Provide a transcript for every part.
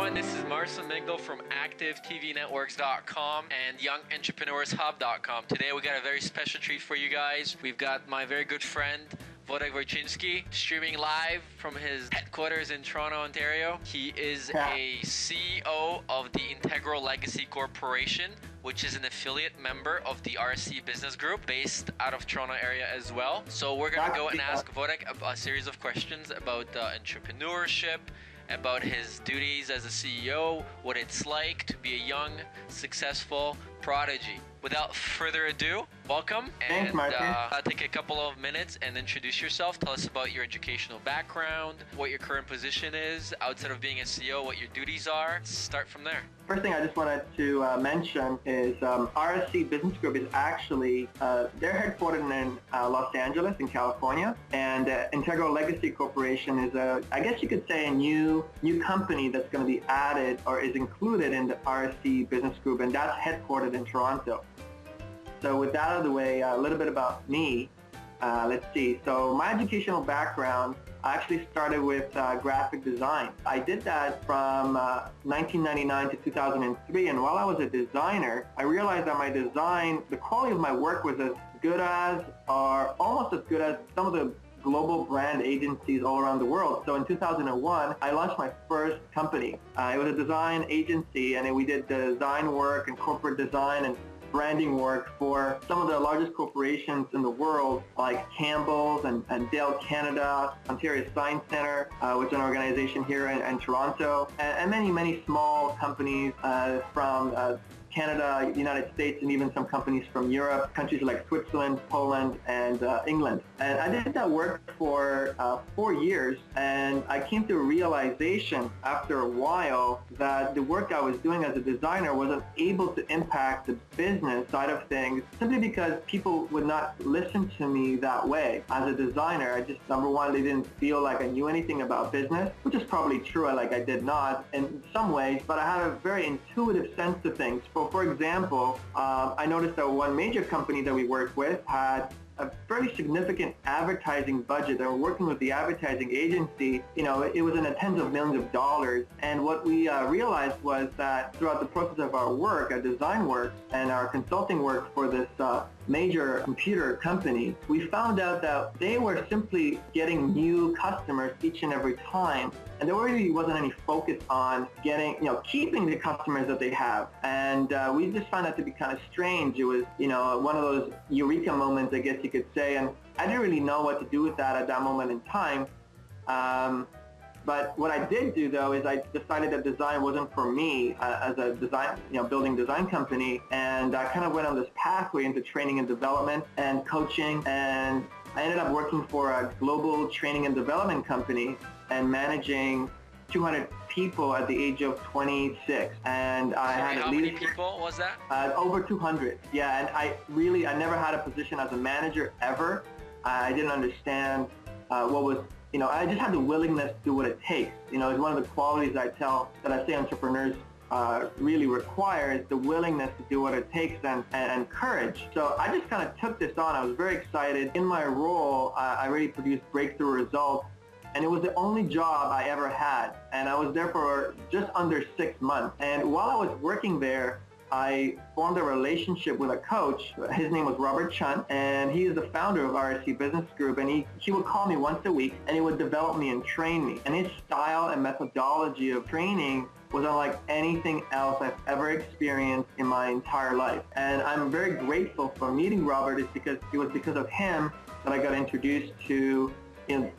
everyone, this is Marcin Migdal from ActiveTVNetworks.com and YoungEntrepreneursHub.com. Today we got a very special treat for you guys. We've got my very good friend Wwodek Wojczynski streaming live from his headquarters in Toronto, Ontario. He is a CEO of the Integral Legacy Corporation, which is an affiliate member of the RC Business Group based out of Toronto area as well. So we're going to go and ask Wwodek a series of questions about entrepreneurship, about his duties as a CEO, what it's like to be a young, successful prodigy. Without further ado, welcome. Thanks, Marcin. Take a couple of minutes and introduce yourself. Tell us about your educational background, what your current position is outside of being a CEO, what your duties are. Start from there. First thing I just wanted to mention is RSC Business Group is actually, they're headquartered in Los Angeles in California, and Integral Legacy Corporation is I guess you could say a new company that's going to be added or is included in the RSC Business Group, and that's headquartered in Toronto. So with that out of the way, a little bit about me. Let's see. So my educational background, I actually started with graphic design. I did that from 1999 to 2003, and while I was a designer, I realized that my design, the quality of my work was as good as, or almost as good as, some of the global brand agencies all around the world. So in 2001, I launched my first company. It was a design agency, and we did design work and corporate design and branding work for some of the largest corporations in the world, like Campbell's and Dell Canada, Ontario Science Center, which is an organization here in Toronto, and many, many small companies from Canada, United States, and even some companies from Europe, countries like Switzerland, Poland, and England. And I did that work for 4 years, and I came to a realization after a while that the work I was doing as a designer wasn't able to impact the business side of things, simply because people would not listen to me that way. As a designer, I just, number one, they didn't feel like I knew anything about business, which is probably true, like I did not in some ways, but I had a very intuitive sense to things. For example, I noticed that one major company that we worked with had a fairly significant advertising budget. They were working with the advertising agency. You know, it was in the tens of millions of dollars. And what we realized was that throughout the process of our work, our design work, and our consulting work for this major computer company, we found out that they were simply getting new customers each and every time. And there really wasn't any focus on getting, keeping the customers that they have. And we just found that to be kind of strange. It was, one of those eureka moments, I guess you could say. And I didn't really know what to do with that at that moment in time. But what I did do, though, is I decided that design wasn't for me as a design, building design company. And I kind of went on this pathway into training and development and coaching. And I ended up working for a global training and development company and managing 200 people at the age of 26. And I had how many people was that? Over 200. Yeah, and I never had a position as a manager ever. I didn't understand what was, I just had the willingness to do what it takes. It's one of the qualities that I say entrepreneurs really require, is the willingness to do what it takes and courage. So I just kind of took this on. I was very excited. In my role, I really produced breakthrough results, and it was the only job I ever had. And I was there for just under 6 months. And while I was working there, I formed a relationship with a coach. His name was Robert Chun, and he is the founder of RSC Business Group, and he would call me once a week, and he would develop me and train me. And his style and methodology of training was unlike anything else I've ever experienced in my entire life. And I'm very grateful for meeting Robert. It was because of him that I got introduced to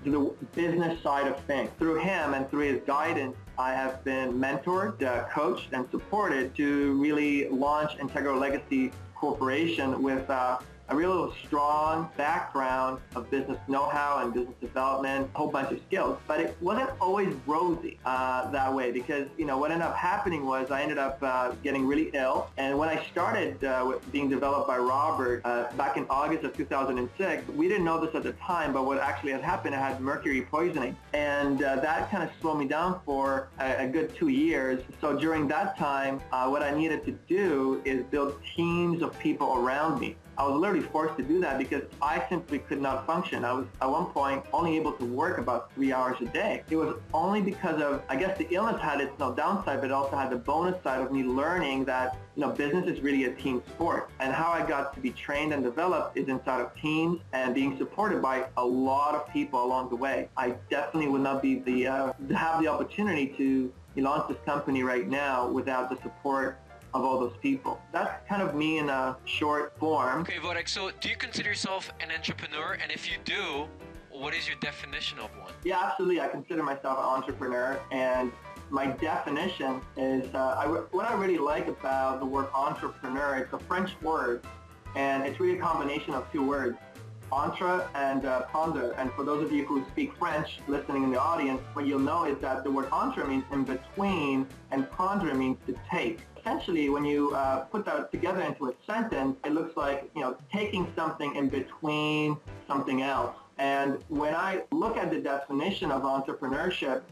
the business side of things. Through him and through his guidance, I have been mentored, coached, and supported to really launch Integral Legacy Corporation with a real strong background of business know-how and business development, a whole bunch of skills. But it wasn't always rosy that way, because what ended up happening was I ended up getting really ill. And when I started being developed by Robert back in August of 2006, we didn't know this at the time, but what actually had happened, I had mercury poisoning. And that kind of slowed me down for a good 2 years. So during that time, what I needed to do is build teams of people around me. I was literally forced to do that because I simply could not function. I was at one point only able to work about 3 hours a day. It was only because of, I guess the illness had its downside, but it also had the bonus side of me learning that, business is really a team sport. And how I got to be trained and developed is inside of teams and being supported by a lot of people along the way. I definitely would not be have the opportunity to launch this company right now without the support of all those people. That's kind of me in a short form. Okay, Wojtek, so do you consider yourself an entrepreneur? And if you do, what is your definition of one? Yeah, absolutely. I consider myself an entrepreneur, and my definition is what I really like about the word entrepreneur. It's a French word, and it's really a combination of two words, entre and prendre. And for those of you who speak French listening in the audience, what you'll know is that the word entre means in between, and prendre means to take. Essentially, when you put that together into a sentence, it looks like, taking something in between something else. And when I look at the definition of entrepreneurship,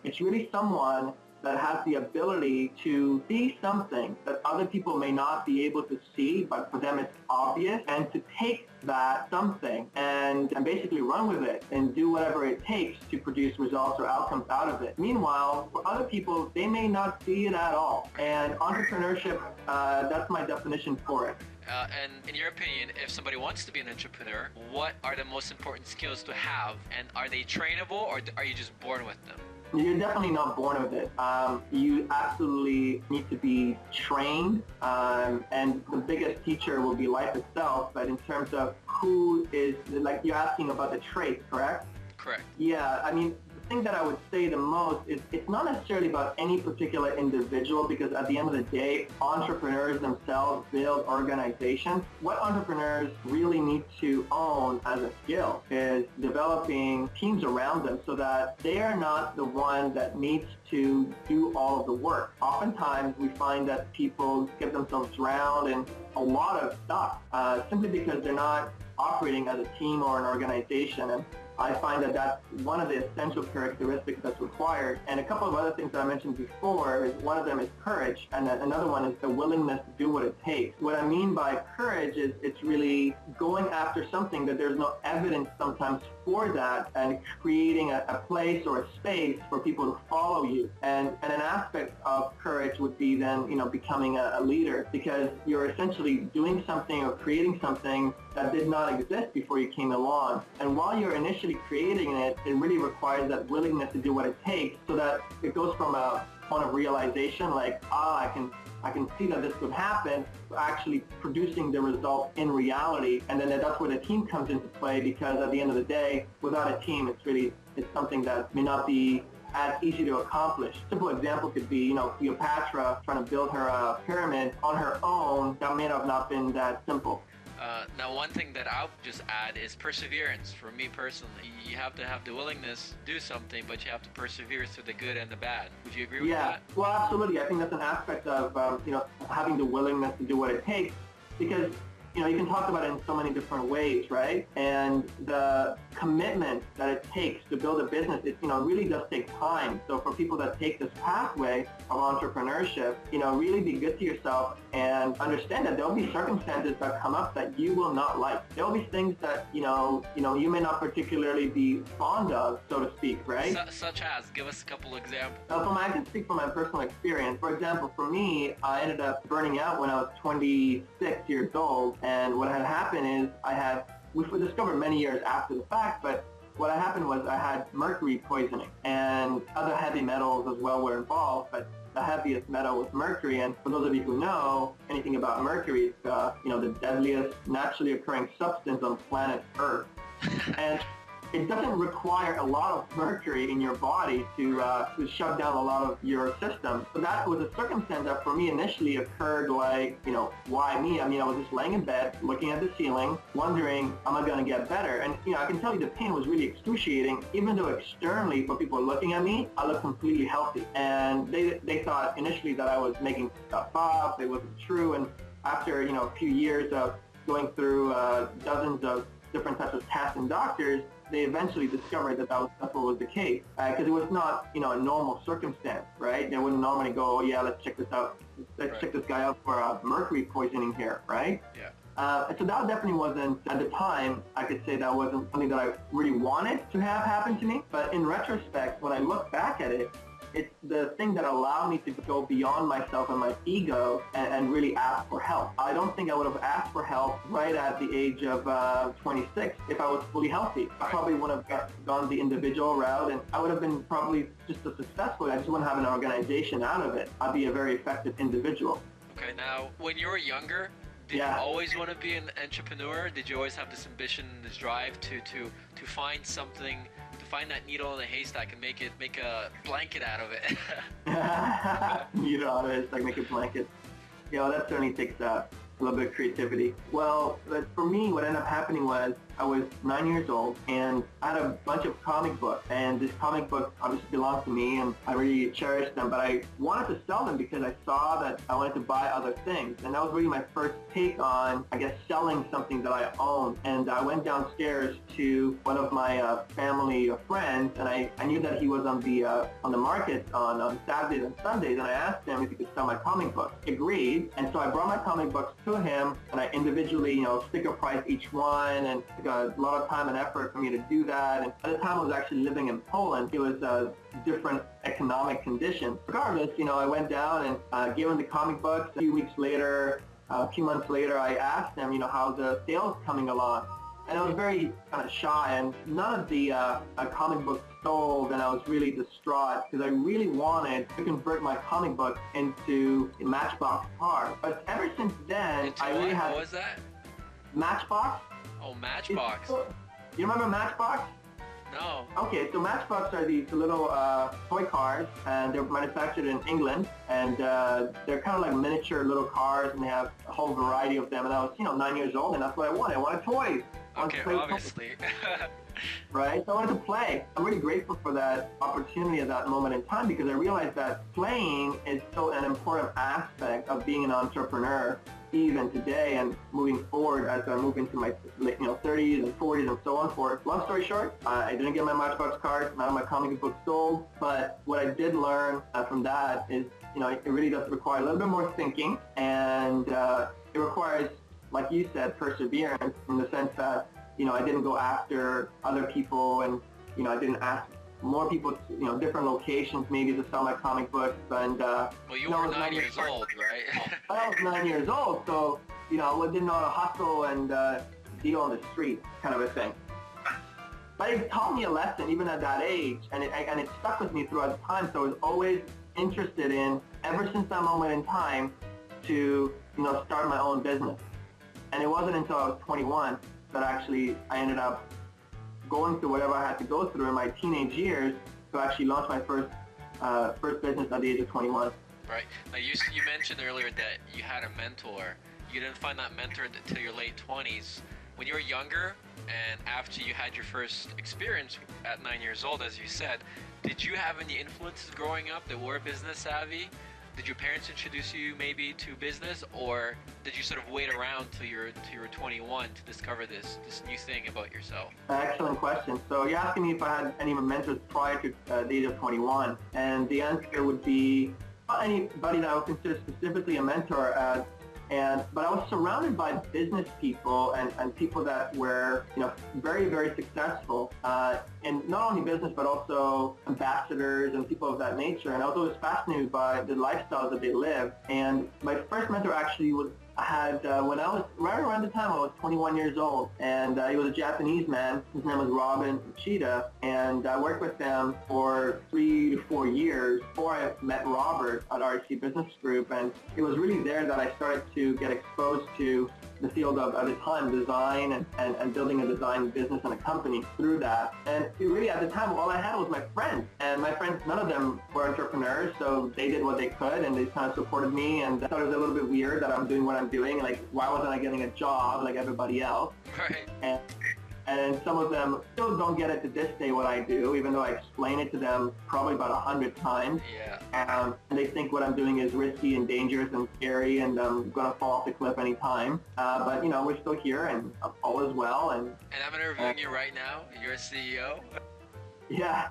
it's really someone that has the ability to see something that other people may not be able to see, but for them it's obvious, and to take that something and basically run with it and do whatever it takes to produce results or outcomes out of it. Meanwhile, for other people, they may not see it at all. And entrepreneurship, that's my definition for it. And in your opinion, if somebody wants to be an entrepreneur, what are the most important skills to have? And are they trainable, or are you just born with them? You're definitely not born with it. You absolutely need to be trained, and the biggest teacher will be life itself. But in terms of who is, like you're asking about the traits, correct? Correct. Yeah, I mean, the thing that I would say the most is it's not necessarily about any particular individual, because at the end of the day, entrepreneurs themselves build organizations. What entrepreneurs really need to own as a skill is developing teams around them so that they are not the one that needs to do all of the work. Oftentimes, we find that people get themselves drowned in a lot of stuff simply because they're not operating as a team or an organization. And I find that that's one of the essential characteristics that's required. And a couple of other things that I mentioned before is one of them is courage, and another one is the willingness to do what it takes. What I mean by courage is it's really going after something that there's no evidence sometimes for that, and creating a place or a space for people to follow you. And an aspect of courage would be then, becoming a leader, because you're essentially doing something or creating something that did not exist before you came along. And while you're initially creating it, it really requires that willingness to do what it takes, so that it goes from a point of realization, like, I can see that this could happen, to actually producing the result in reality. And then that's where the team comes into play, because at the end of the day, without a team, it's something that may not be as easy to accomplish. Simple example could be, Cleopatra trying to build her pyramid on her own. That may have not been that simple. Now, one thing that I'll just add is perseverance. For me personally, you have to have the willingness to do something, but you have to persevere through the good and the bad. Would you agree with that? Yeah, well, absolutely. I think that's an aspect of, having the willingness to do what it takes, because you can talk about it in so many different ways, right? And the commitment that it takes to build a business, it really does take time. So for people that take this pathway of entrepreneurship, really be good to yourself and understand that there'll be circumstances that come up that you will not like. There'll be things that you may not particularly be fond of, so to speak, right? Such as, give us a couple examples. I can speak from my personal experience. For example, for me, I ended up burning out when I was 26 years old. And what had happened is we discovered many years after the fact, but what had happened was I had mercury poisoning, and other heavy metals as well were involved, but the heaviest metal was mercury. And for those of you who know anything about mercury, it's the deadliest naturally occurring substance on planet Earth. And it doesn't require a lot of mercury in your body to shut down a lot of your system. So that was a circumstance that for me initially occurred like, why me? I mean, I was just laying in bed, looking at the ceiling, wondering, am I going to get better? And, I can tell you the pain was really excruciating, even though externally, for people looking at me, I looked completely healthy. And they thought initially that I was making stuff up, it wasn't true. And after, a few years of going through dozens of different types of tests and doctors, they eventually discovered that that's what was the case, because it was not, a normal circumstance, right? They wouldn't normally go, oh yeah, let's check this out. Let's check this guy out for mercury poisoning here, right? Yeah. So that definitely wasn't, at the time, I could say that wasn't something that I really wanted to have happen to me. But in retrospect, when I look back at it, it's the thing that allowed me to go beyond myself and my ego and really ask for help. I don't think I would have asked for help right at the age of 26 if I was fully healthy. I probably would have gone the individual route, and I would have been probably just as successful. I just wouldn't have an organization out of it. I'd be a very effective individual. Okay, now, when you were younger, did you always want to be an entrepreneur? Did you always have this ambition, this drive to find something, to find that needle in a haystack and make a blanket out of it? Needle out of it, like make a blanket. Yeah, that certainly takes a little bit of creativity. Well, for me, what ended up happening was I was 9 years old, and I had a bunch of comic books, and this comic book obviously belonged to me, and I really cherished them, but I wanted to sell them because I saw that I wanted to buy other things, and that was really my first take on, I guess, selling something that I owned. And I went downstairs to one of my family friends, and I knew that he was on the market on Saturdays and Sundays, and I asked him if he could sell my comic books. He agreed, and so I brought my comic books to him, and I individually, sticker price each one, and it took a lot of time and effort for me to do that. And at the time I was actually living in Poland. It was a different economic conditions. Regardless, I went down and gave him the comic books. A few weeks later, a few months later, I asked him, how the sales coming along. And I was very kind of shy, and none of the comic books sold, and I was really distraught because I really wanted to convert my comic book into a Matchbox car. But ever since then, I really had... What was that? Matchbox? Oh, Matchbox. You remember Matchbox? No. Okay, so Matchbox are these little toy cars, and they're manufactured in England, and they're kind of like miniature little cars, and they have a whole variety of them. And I was, 9 years old, and that's what I wanted. I wanted toys. Okay, obviously. Right? So I wanted to play. I'm really grateful for that opportunity at that moment in time, because I realized that playing is so an important aspect of being an entrepreneur, even today and moving forward as I move into my 30s and 40s and so on forth. Long story short, I didn't get my Matchbox cars, none of my comic books sold, but what I did learn from that is, it really does require a little bit more thinking, and it requires, like you said, perseverance, in the sense that, I didn't go after other people, and, I didn't ask more people, different locations maybe to sell my comic books. And well, you were 9 years old, right? I was 9 years old, so I didn't know how to hustle and deal on the street, kind of a thing. But it taught me a lesson even at that age, and it stuck with me throughout the time. So I was always interested in, ever since that moment in time, to start my own business. And it wasn't until I was 21 that actually I ended up going through whatever I had to go through in my teenage years to actually launch my first business at the age of 21. Right. Now you mentioned earlier that you had a mentor. You didn't find that mentor until your late 20s. When you were younger and after you had your first experience at 9 years old, as you said, did you have any influences growing up that were business savvy? Did your parents introduce you maybe to business, or did you sort of wait around till you were 21 to discover this new thing about yourself? Excellent question. So you're asking me if I had any mentors prior to the age of 21, and the answer would be anybody that I would consider specifically a mentor. But I was surrounded by business people and people that were, very, very successful in not only business, but also ambassadors and people of that nature. And I was always fascinated by the lifestyles that they live. And my first mentor actually when I was right around the time I was 21 years old, and he was a Japanese man. His name was Robin Uchida, and I worked with him for 3 to 4 years before I met Robert at RC Business Group. And it was really there that I started to get exposed to the field of, at the time, design and building a design business and a company through that. And really, at the time, all I had was my friends. And my friends, none of them were entrepreneurs, so they did what they could, and they kind of supported me. And I thought it was a little bit weird that I'm doing what I'm doing. Like, why wasn't I getting a job like everybody else? Right. And some of them still don't get it to this day what I do, even though I explain it to them probably about 100 times. Yeah. And they think what I'm doing is risky and dangerous and scary, and I'm going to fall off the cliff anytime. But, we're still here, and all is well. And I'm interviewing you right now. You're a CEO. Yeah.